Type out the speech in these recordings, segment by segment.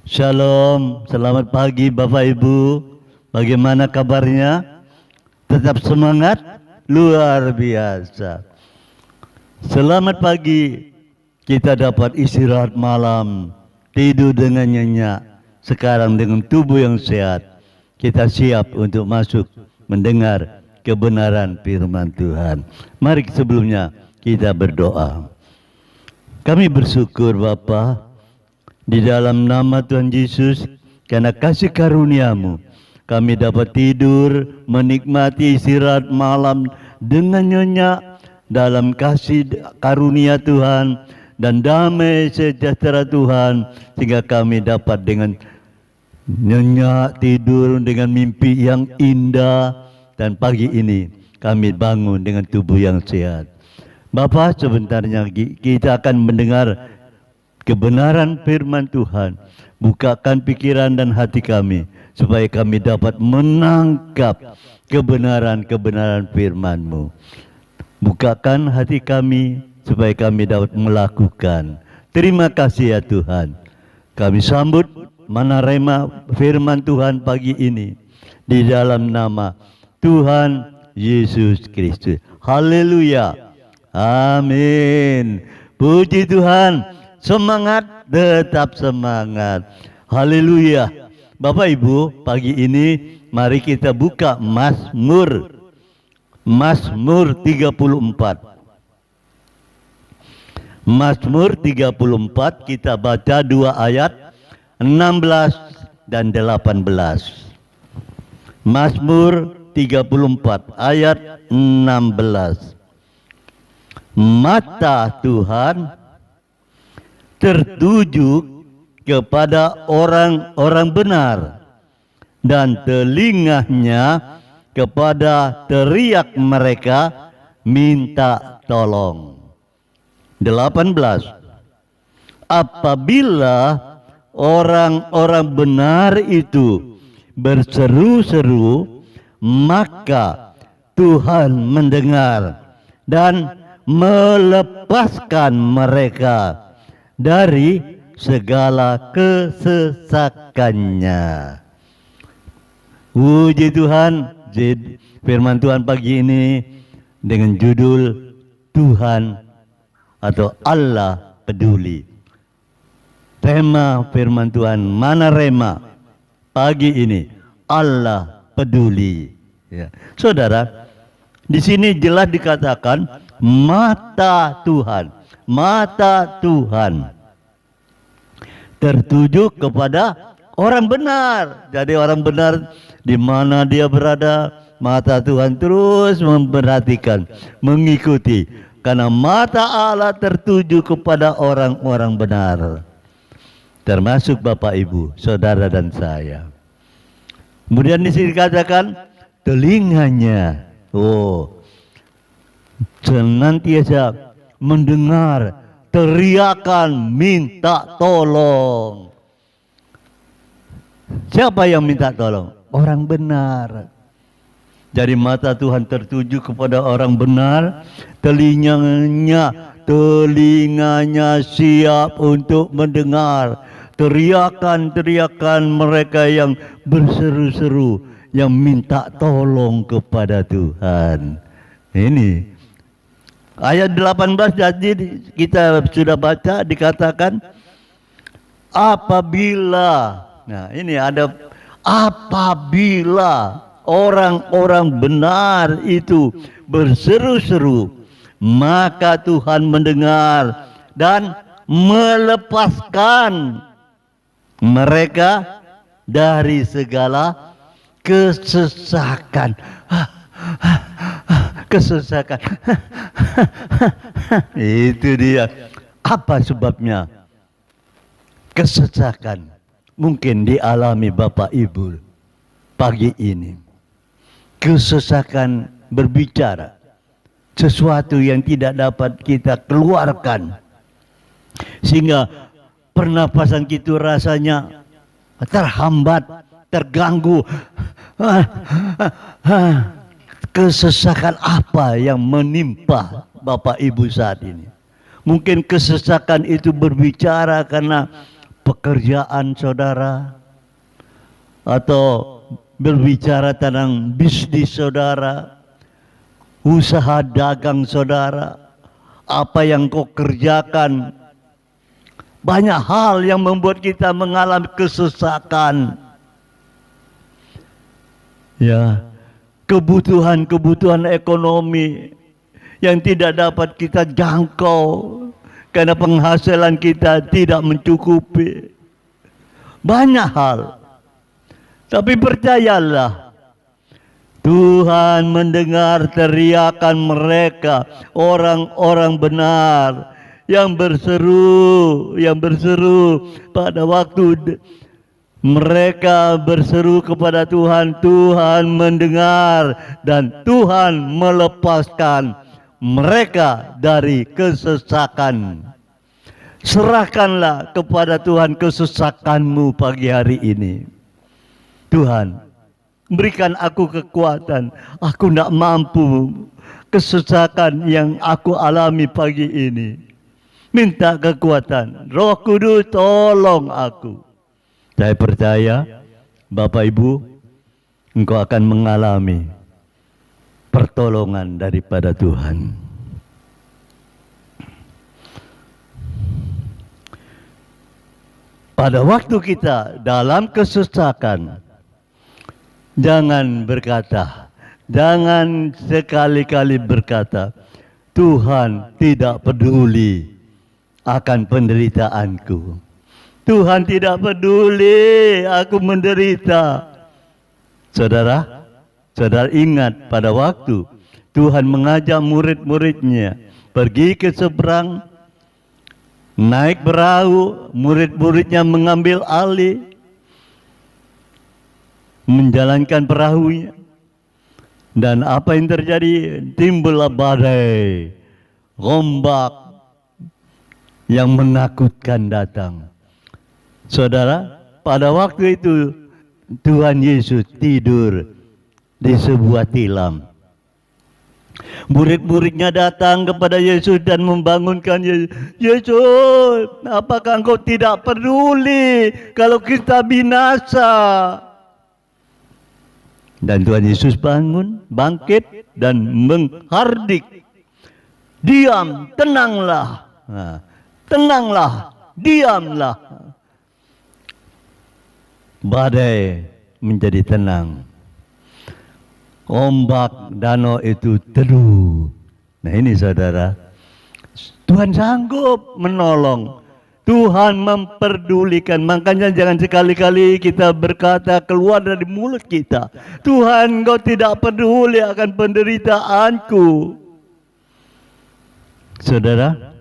Shalom, selamat pagi Bapak Ibu. Bagaimana kabarnya? Tetap semangat? Luar biasa. Selamat pagi, kita dapat istirahat malam, tidur dengan nyenyak. Sekarang dengan tubuh yang sehat, kita siap untuk masuk mendengar kebenaran firman Tuhan. Mari sebelumnya kita berdoa. Kami bersyukur Bapa, di dalam nama Tuhan Yesus, karena kasih karunia-Mu, kami dapat tidur, menikmati istirahat malam dengan nyenyak dalam kasih karunia Tuhan dan damai sejahtera Tuhan, sehingga kami dapat dengan nyenyak tidur dengan mimpi yang indah, dan pagi ini kami bangun dengan tubuh yang sehat. Bapa, sebentarnya kita akan mendengar kebenaran firman Tuhan. Bukakan pikiran dan hati kami supaya kami dapat menangkap kebenaran-kebenaran firman-Mu. Bukakan hati kami supaya kami dapat melakukan. Terima kasih ya Tuhan. Kami sambut menerima firman Tuhan pagi ini di dalam nama Tuhan Yesus Kristus. Haleluya. Amin. Puji Tuhan. Semangat, tetap semangat. Haleluya. Bapak Ibu, pagi ini mari kita buka Mazmur 34. Mazmur 34 kita baca 2 ayat 16 dan 18. Mazmur 34 ayat 16. Mata Tuhan tertuju kepada orang-orang benar, dan telinganya kepada teriak mereka minta tolong. 18. Apabila orang-orang benar itu berseru-seru, maka Tuhan mendengar dan melepaskan mereka dari segala kesesakannya. Puji Tuhan. Firman Tuhan pagi ini dengan judul Tuhan atau Allah peduli. Tema firman Tuhan mana rema pagi ini, Allah peduli. Ya. Saudara, di sini jelas dikatakan mata Tuhan tertuju kepada orang benar. Jadi orang benar di mana dia berada, mata Tuhan terus memperhatikan, mengikuti. Karena mata Allah tertuju kepada orang-orang benar. Termasuk Bapak Ibu, saudara dan saya. Kemudian di sini dikatakan telinganya. Senantiasa mendengar teriakan minta tolong. Siapa yang minta tolong? Orang benar. Jadi mata Tuhan tertuju kepada orang benar, telinganya siap untuk mendengar teriakan-teriakan mereka yang berseru-seru, yang minta tolong kepada Tuhan. Ini ayat 18 jadi kita sudah baca, dikatakan apabila. Nah, ini ada apabila orang-orang benar itu berseru-seru, maka Tuhan mendengar dan melepaskan mereka dari segala kesesakan. Kesesakan. Itu dia. Apa sebabnya? Kesesakan mungkin dialami Bapak Ibu pagi ini. Kesesakan berbicara sesuatu yang tidak dapat kita keluarkan, sehingga pernapasan kita rasanya terhambat, terganggu. Kesesakan apa yang menimpa Bapak Ibu saat ini? Mungkin kesesakan itu berbicara karena pekerjaan saudara, atau berbicara tentang bisnis saudara, usaha dagang saudara, apa yang kau kerjakan. Banyak hal yang membuat kita mengalami kesesakan. Ya, kebutuhan ekonomi yang tidak dapat kita jangkau karena penghasilan kita tidak mencukupi. Banyak hal. Tapi percayalah, Tuhan mendengar teriakan mereka, orang-orang benar yang berseru pada waktu mereka berseru kepada Tuhan. Tuhan mendengar dan Tuhan melepaskan mereka dari kesesakan. Serahkanlah kepada Tuhan kesesakanmu pagi hari ini. Tuhan, berikan aku kekuatan. Aku tidak mampu kesesakan yang aku alami pagi ini. Minta kekuatan. Roh Kudus, tolong aku. Saya percaya, Bapak Ibu, engkau akan mengalami pertolongan daripada Tuhan. Pada waktu kita dalam kesesakan, jangan berkata, jangan sekali-kali berkata, Tuhan tidak peduli akan penderitaanku. Tuhan tidak peduli aku menderita. Saudara ingat pada waktu Tuhan mengajak murid-muridnya pergi ke seberang, naik perahu, murid-muridnya mengambil alih, menjalankan perahunya. Dan apa yang terjadi? Timbullah badai, ombak yang menakutkan datang. Saudara, pada waktu itu Tuhan Yesus tidur di sebuah tilam. Murid-muridnya datang kepada Yesus dan membangunkan Yesus. Yesus, apakah engkau tidak peduli kalau kita binasa? Dan Tuhan Yesus bangkit dan menghardik. Diam, tenanglah. Tenanglah, diamlah. Badai menjadi tenang. Ombak danau itu teduh. Nah ini saudara, Tuhan sanggup menolong. Tuhan memperdulikan. Makanya jangan sekali-kali kita berkata keluar dari mulut kita, Tuhan, Engkau tidak peduli akan penderitaanku. Saudara,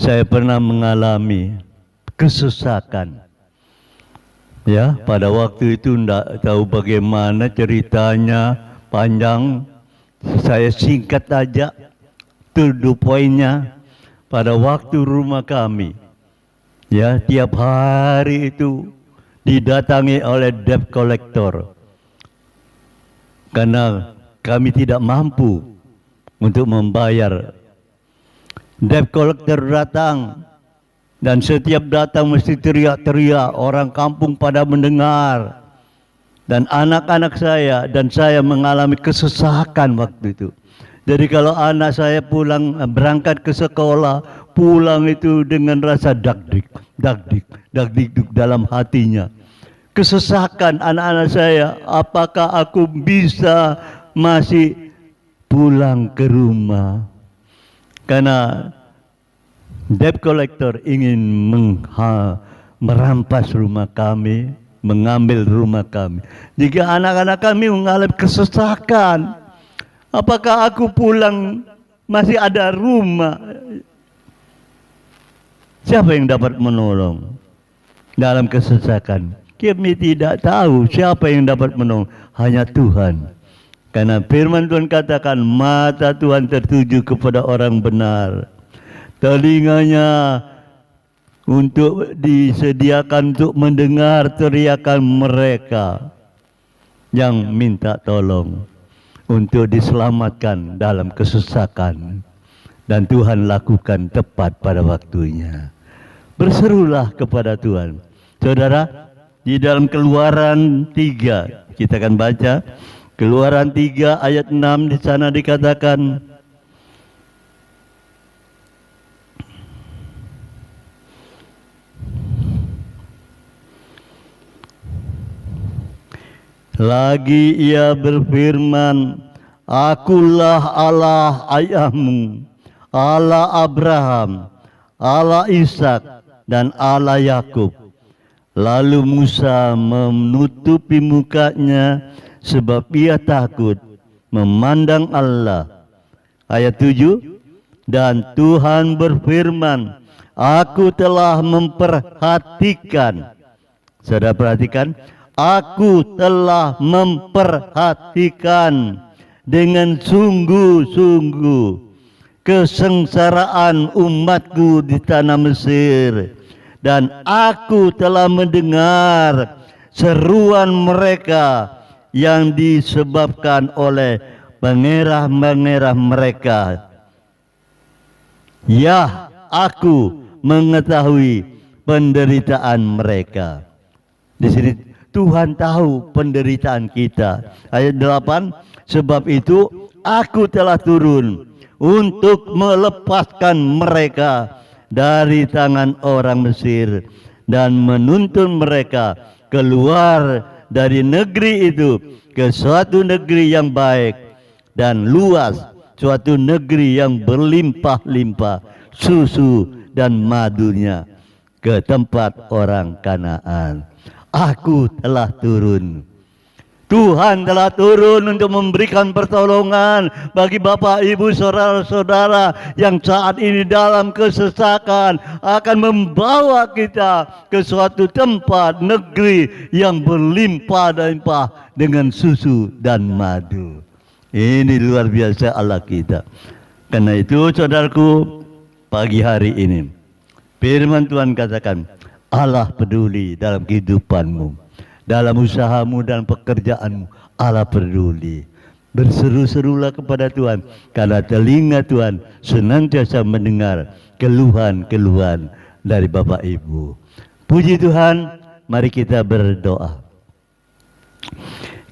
saya pernah mengalami kesesakan. Ya, pada waktu itu tidak tahu bagaimana ceritanya, panjang. Saya singkat aja, to the point-nya. Pada waktu rumah kami, ya, tiap hari itu didatangi oleh debt collector karena kami tidak mampu untuk membayar. Debt collector datang. Dan setiap datang mesti teriak-teriak, orang kampung pada mendengar. Dan anak-anak saya dan saya mengalami kesesakan waktu itu. Jadi kalau anak saya pulang, berangkat ke sekolah, pulang itu dengan rasa dakdik dalam hatinya. Kesesakan anak-anak saya, apakah aku bisa masih pulang ke rumah? Karena debt collector ingin merampas rumah kami, mengambil rumah kami. Jika anak-anak kami mengalami kesesakan, apakah aku pulang masih ada rumah? Siapa yang dapat menolong dalam kesesakan? Kami tidak tahu siapa yang dapat menolong, hanya Tuhan. Karena firman Tuhan katakan, mata Tuhan tertuju kepada orang benar. Telinganya untuk disediakan untuk mendengar teriakan mereka yang minta tolong untuk diselamatkan dalam kesesakan. Dan Tuhan lakukan tepat pada waktunya. berserulah kepada Tuhan. Saudara, di dalam Keluaran 3 kita akan baca Keluaran 3 ayat 6, di sana dikatakan, lagi ia berfirman, Akulah Allah ayahmu, Allah Abraham, Allah Ishak, dan Allah Yakub. Lalu Musa menutupi mukanya sebab ia takut memandang Allah. Ayat 7, dan Tuhan berfirman, Aku telah memperhatikan. Saudara perhatikan, Aku telah memperhatikan dengan sungguh-sungguh kesengsaraan umatku di tanah Mesir, dan aku telah mendengar seruan mereka yang disebabkan oleh pengerah-mengerah mereka. Ya, aku mengetahui penderitaan mereka. Di sini Tuhan tahu penderitaan kita. Ayat 8, sebab itu aku telah turun untuk melepaskan mereka dari tangan orang Mesir dan menuntun mereka keluar dari negeri itu ke suatu negeri yang baik dan luas, suatu negeri yang berlimpah-limpah susu dan madunya, ke tempat orang Kanaan. Aku telah turun. Tuhan telah turun untuk memberikan pertolongan bagi Bapak, Ibu, saudara-saudara yang saat ini dalam kesesakan, akan membawa kita ke suatu tempat negeri yang berlimpah-limpah dengan susu dan madu. Ini luar biasa Allah kita. Karena itu, saudaraku, pagi hari ini firman Tuhan katakan, Allah peduli dalam kehidupanmu, dalam usahamu dan pekerjaanmu. Allah peduli. Berseru-serulah kepada Tuhan, karena telinga Tuhan senantiasa mendengar keluhan-keluhan dari Bapak Ibu. Puji Tuhan, mari kita berdoa.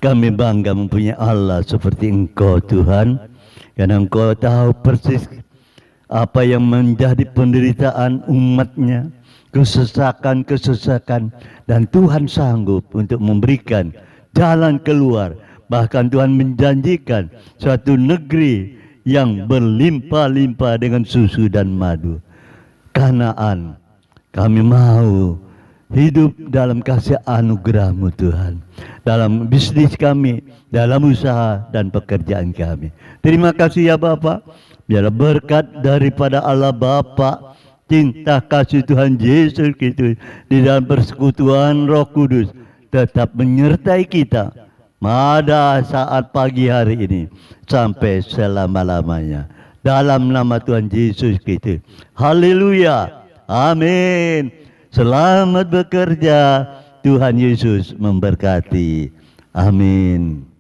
Kami bangga mempunyai Allah seperti Engkau, Tuhan, karena Engkau tahu persis apa yang menjadi penderitaan umatnya, kesesakan, dan Tuhan sanggup untuk memberikan jalan keluar. Bahkan Tuhan menjanjikan suatu negeri yang berlimpah-limpah dengan susu dan madu. Kanaan, kami mau hidup dalam kasih anugerah-Mu Tuhan, dalam bisnis kami, dalam usaha dan pekerjaan kami. Terima kasih ya Bapak. Biarlah berkat daripada Allah Bapa, cinta kasih Tuhan Yesus Kristus di dalam persekutuan Roh Kudus tetap menyertai kita pada saat pagi hari ini sampai selama-lamanya. Dalam nama Tuhan Yesus Kristus. Haleluya. Amin. Selamat bekerja. Tuhan Yesus memberkati. Amin.